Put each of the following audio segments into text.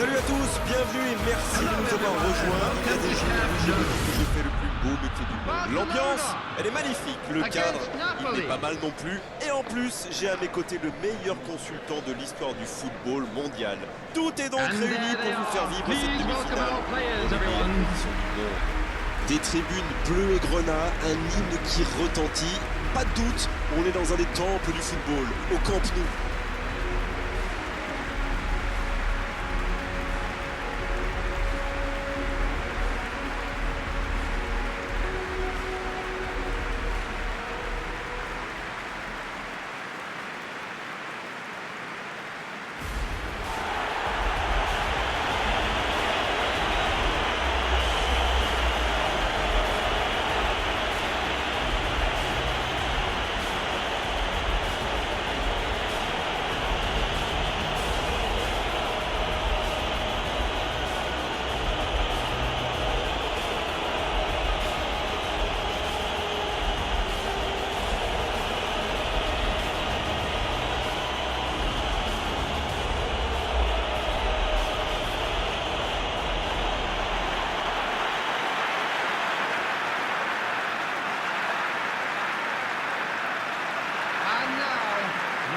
Salut à tous, bienvenue et merci de nous avoir rejoints. Il y a des jours où j'ai le que je fais le plus beau métier du monde. L'ambiance, elle est magnifique. Le cadre, il n'est pas mal non plus. Et en plus, j'ai à mes côtés le meilleur consultant de l'histoire du football mondial. Tout est donc réuni pour vous faire vivre cette demi-finale. Des tribunes bleues et grenat, un hymne qui retentit. Pas de doute, on est dans un des temples du football, au Camp Nou.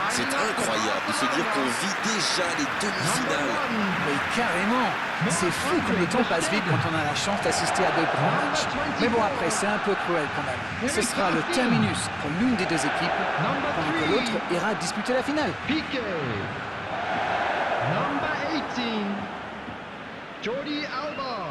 C'est incroyable de se dire qu'on vit déjà les demi-finales. Mais carrément, c'est fou que le temps passe vite quand on a la chance d'assister à de grands matchs. Mais bon, après, c'est un peu cruel quand même. Ce sera le terminus pour l'une des deux équipes, pendant que l'autre ira disputer la finale. Piqué. Number 18, Jordi Alba.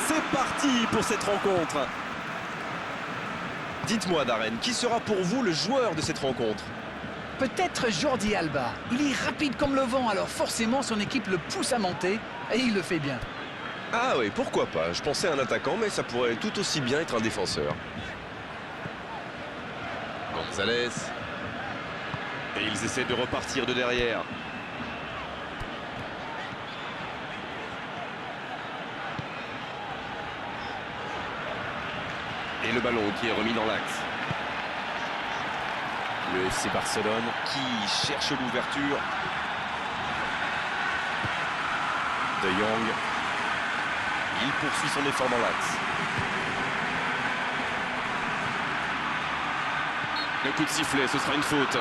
C'est parti pour cette rencontre. Dites-moi Darren, qui sera pour vous le joueur de cette rencontre? Peut-être Jordi Alba. Il est rapide comme le vent, alors forcément son équipe le pousse à monter, et il le fait bien. Ah oui, pourquoi pas. Je pensais à un attaquant, mais ça pourrait tout aussi bien être un défenseur. Gonzalez. Et ils essaient de repartir de derrière. Et le ballon qui est remis dans l'axe. Le FC Barcelone qui cherche l'ouverture. De Jong. Il poursuit son effort dans l'axe. Le coup de sifflet, ce sera une faute.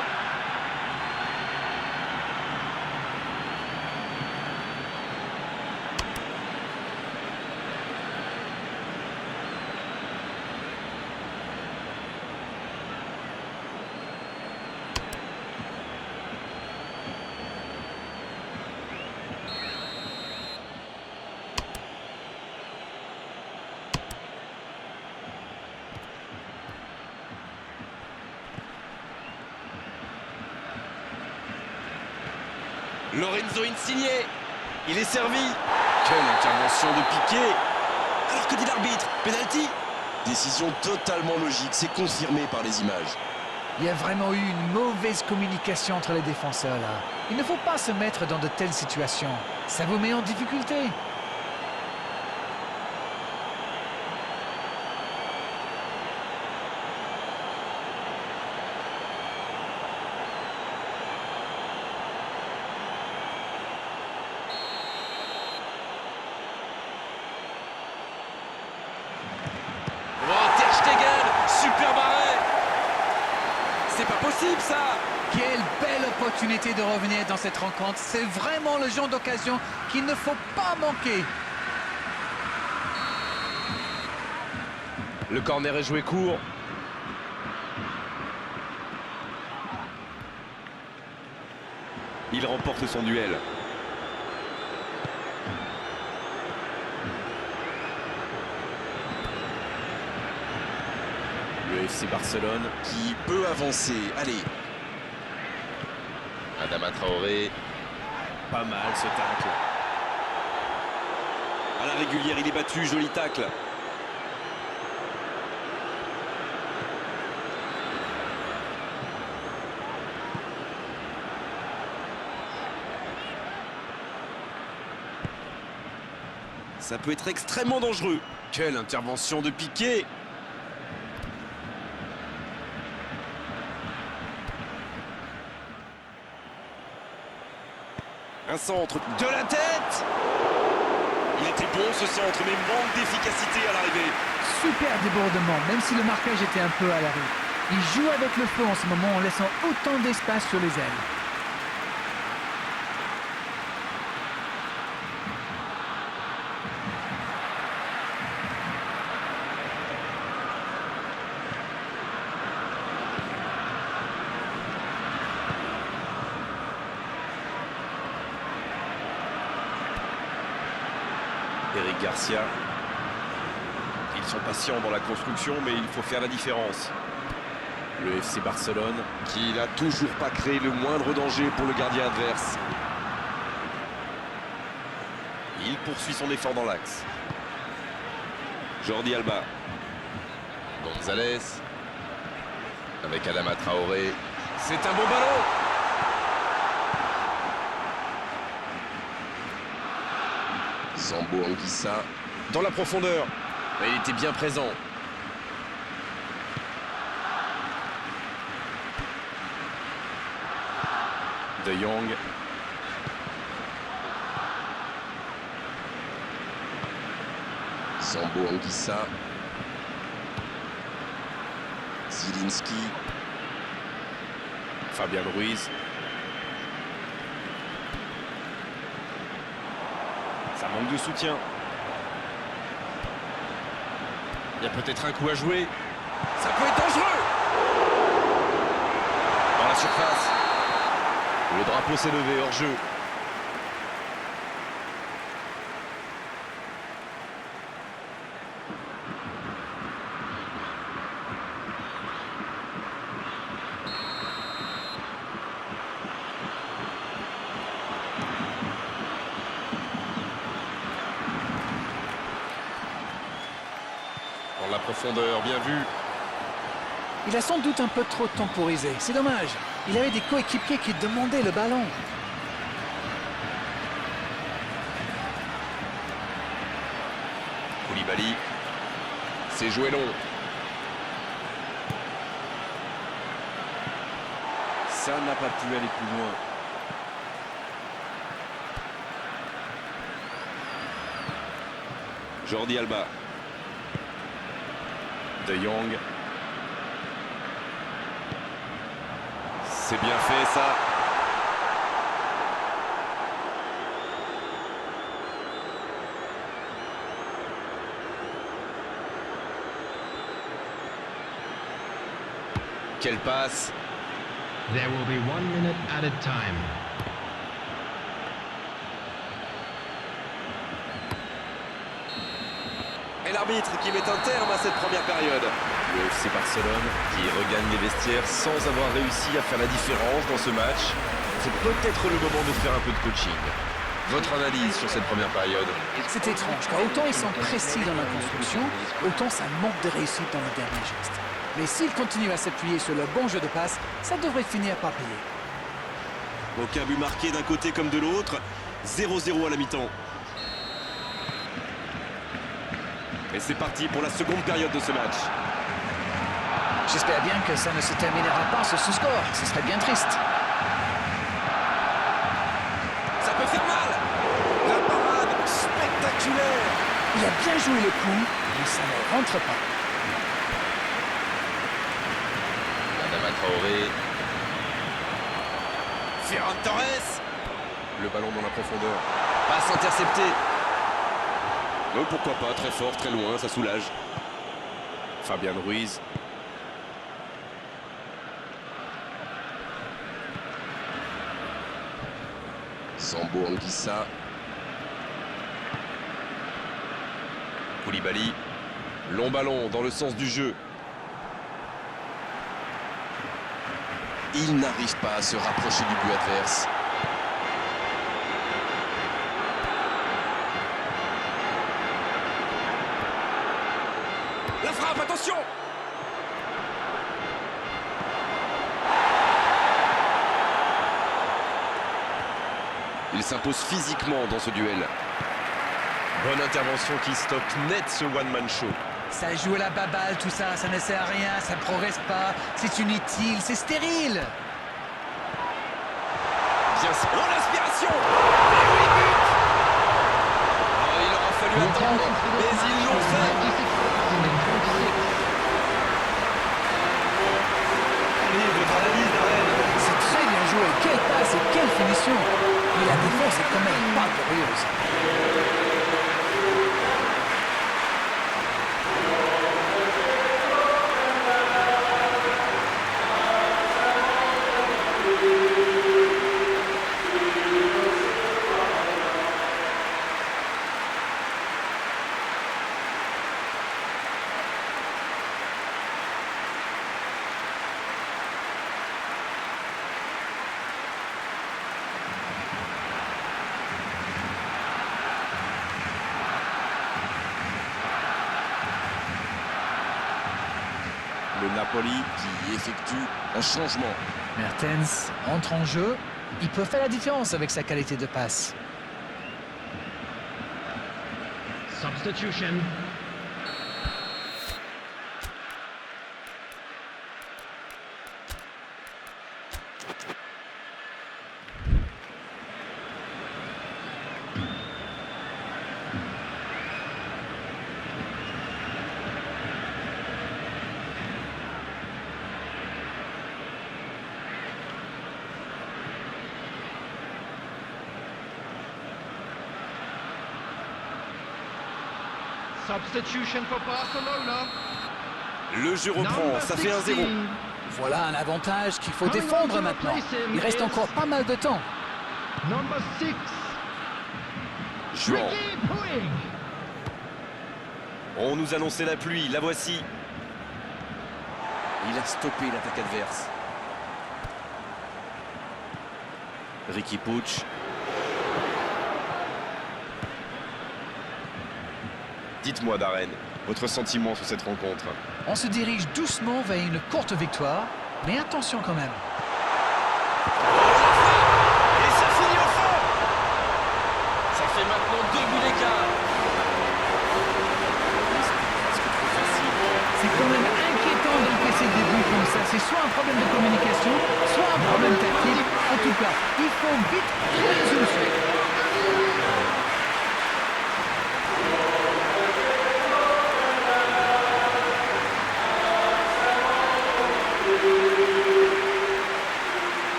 Lorenzo Insigne, il est servi. Quelle intervention de Piqué. Alors que dit l'arbitre? Penalty. Décision totalement logique, c'est confirmé par les images. Il y a vraiment eu une mauvaise communication entre les défenseurs là. Il ne faut pas se mettre dans de telles situations. Ça vous met en difficulté. Oh, Ter Stegen, super barré. C'est pas possible ça. Quelle belle opportunité de revenir dans cette rencontre. C'est vraiment le genre d'occasion qu'il ne faut pas manquer. Le corner est joué court. Il remporte son duel. FC Barcelone qui peut avancer. Allez. Adama Traoré. Pas mal ce tacle. À la régulière, il est battu. Joli tacle. Ça peut être extrêmement dangereux. Quelle intervention de Piqué. Un centre de la tête. Il était bon ce centre, mais manque d'efficacité à l'arrivée. Super débordement, même si le marquage était un peu à l'arrêt. Il joue avec le feu en ce moment en laissant autant d'espace sur les ailes. Eric Garcia. Ils sont patients dans la construction, mais il faut faire la différence. Le FC Barcelone qui n'a toujours pas créé le moindre danger pour le gardien adverse. Il poursuit son effort dans l'axe. Jordi Alba. Gonzalez. Avec Adama Traoré. C'est un bon ballon. Zambo Anguissa. Dans la profondeur. Mais il était bien présent. De Jong. Zambo Anguissa. Zielinski. Fabian Ruiz. Ça manque de soutien. Il y a peut-être un coup à jouer. Ça peut être dangereux. Dans la surface. Le drapeau s'est levé hors jeu. Dans la profondeur, bien vu. Il a sans doute un peu trop temporisé, c'est dommage. Il avait des coéquipiers qui demandaient le ballon. Koulibaly. C'est joué long. Ça n'a pas pu aller plus loin. Jordi Alba. De Jong. C'est bien fait ça. Quelle passe. There will be 1 minute added time. Et l'arbitre qui met un terme à cette première période. Le FC Barcelone qui regagne les vestiaires sans avoir réussi à faire la différence dans ce match. C'est peut-être le moment de faire un peu de coaching. Votre analyse sur cette première période? C'est étrange, car autant ils sont précis dans la construction, autant ça manque de réussite dans les derniers gestes. Mais s'ils continuent à s'appuyer sur le bon jeu de passe, ça devrait finir par payer. Aucun but marqué d'un côté comme de l'autre. 0-0 à la mi-temps. Et c'est parti pour la seconde période de ce match. J'espère bien que ça ne se terminera pas sur ce score, ce serait bien triste. Ça peut faire mal. La parade spectaculaire. Il a bien joué le coup, mais ça ne rentre pas. Adama Traoré. Ferran Torres. Le ballon dans la profondeur. Passe interceptée. Oh, pourquoi pas, très fort, très loin, ça soulage. Fabian Ruiz. Zambo Anguissa. Koulibaly. Long ballon dans le sens du jeu. Il n'arrive pas à se rapprocher du but adverse. La frappe, attention! Il s'impose physiquement dans ce duel. Bonne intervention qui stoppe net ce one-man show. Ça joue à la baballe, tout ça, ça ne sert à rien, ça ne progresse pas, c'est inutile, c'est stérile. Bien sûr. Oh, l'aspiration! Et oui, but! Oh, il aura fallu attendre, mais ils l'ont fait! Allez, votre analyse, Darren. C'est très bien joué, quelle passe et quelle finition. Mais la défense est quand même pas glorieuse. Le Napoli qui effectue un changement. Mertens entre en jeu, il peut faire la différence avec sa qualité de passe. Substitution. Substitution for Barcelona. Le jeu reprend, ça fait 1-0. Voilà un avantage qu'il faut défendre maintenant. Il reste encore pas mal de temps. Number 6. Juan. Ricky Puig. On nous annonçait la pluie, la voici. Il a stoppé l'attaque adverse. Ricky Puig. Dites-moi, Darren, votre sentiment sur cette rencontre. On se dirige doucement vers une courte victoire, mais attention quand même. Et ça finit au fond! Ça fait maintenant 2 buts d'écart. C'est quand même inquiétant d'encaisser des buts comme ça. C'est soit un problème de communication, soit un problème tactique. En tout cas, il faut vite trouver une solution.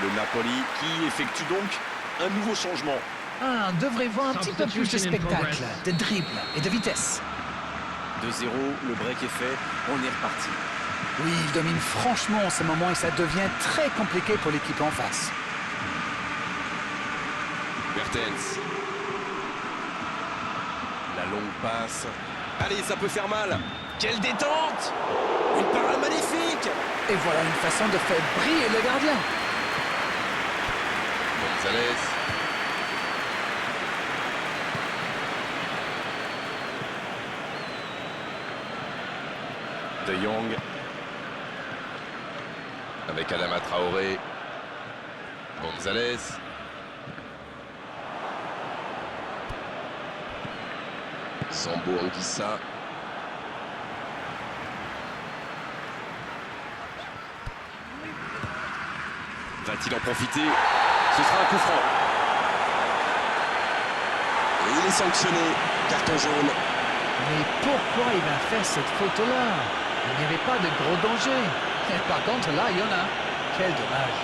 Le Napoli qui effectue donc un nouveau changement. On devrait voir un petit peu plus de spectacle, de dribble et de vitesse. 2-0, le break est fait, on est reparti. Oui, il domine franchement en ce moment et ça devient très compliqué pour l'équipe en face. Mertens. La longue passe. Allez, ça peut faire mal. Quelle détente! Une parade magnifique! Et voilà une façon de faire briller le gardien. Gonzalez. De Jong. Avec Adama Traoré. Gonzalez. Sambo Anguissa. Va-t-il en profiter? Ce sera un coup franc. Et il est sanctionné. Carton jaune. Mais pourquoi il va faire cette photo-là? Il n'y avait pas de gros danger. Et par contre, là, il y en a. Quel dommage.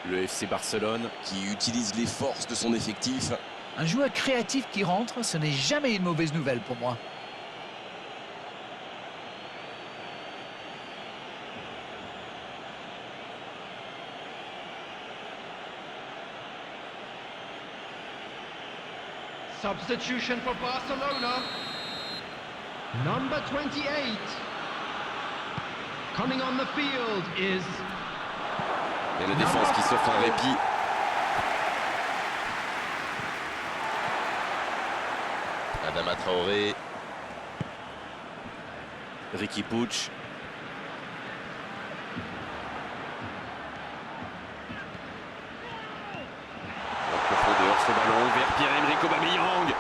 Le FC Barcelone qui utilise les forces de son effectif. Un joueur créatif qui rentre, ce n'est jamais une mauvaise nouvelle pour moi. Substitution for Barcelona. Number 28. Coming on the field is... Et la défense qui s'offre un répit. Adama Traoré. Riqui Puig. En profondeur ce ballon vers Pierre-Emerick Aubameyang.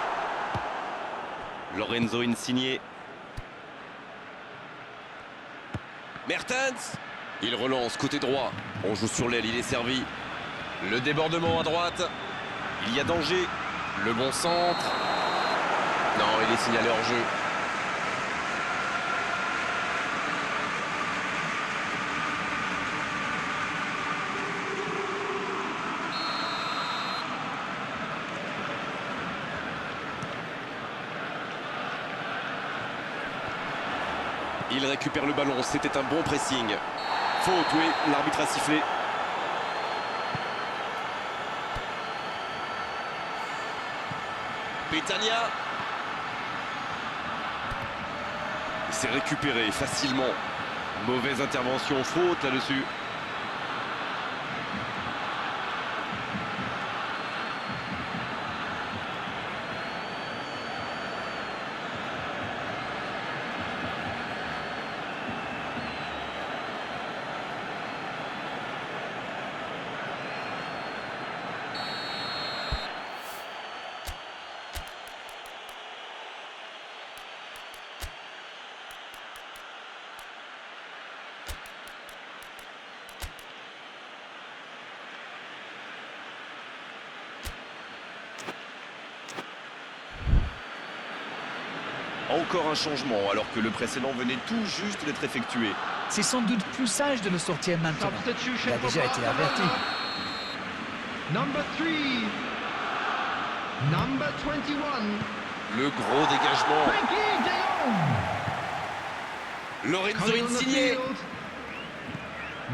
Lorenzo Insigne. Mertens. Il relance côté droit. On joue sur l'aile, il est servi. Le débordement à droite. Il y a danger. Le bon centre. Non, il est signalé hors jeu. Il récupère le ballon, c'était un bon pressing. Faute, oui, l'arbitre a sifflé. Petagna. Il s'est récupéré facilement. Mauvaise intervention, faute là-dessus. Encore un changement alors que le précédent venait tout juste d'être effectué. C'est sans doute plus sage de le sortir maintenant. Il a déjà été averti. Number 3. Number 21. Le gros dégagement. Frenkie de Jong. Lorenzo Coming on the Insigne. field.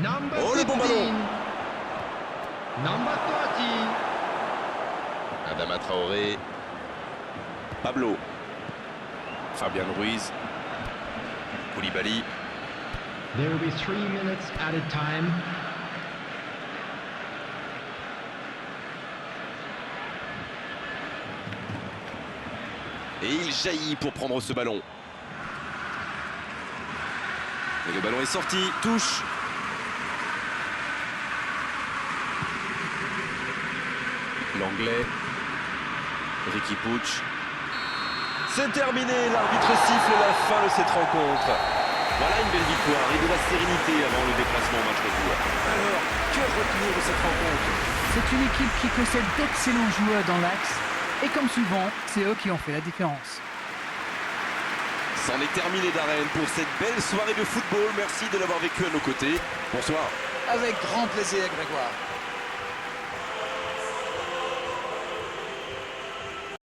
Number Oh, le bon 15. ballon. Number 30. Adama Traoré. Pablo. Fabian Ruiz. Koulibaly. There will be 3 minutes added time. Et il jaillit pour prendre ce ballon. Et le ballon est sorti. Touche. L'anglais. Riqui Puig. C'est terminé, l'arbitre siffle la fin de cette rencontre. Voilà une belle victoire et de la sérénité avant le déplacement au match retour. Alors, que retenir de cette rencontre? C'est une équipe qui possède d'excellents joueurs dans l'axe. Et comme souvent, c'est eux qui ont fait la différence. C'en est terminé d'Arène pour cette belle soirée de football. Merci de l'avoir vécu à nos côtés. Bonsoir. Avec grand plaisir, Grégoire.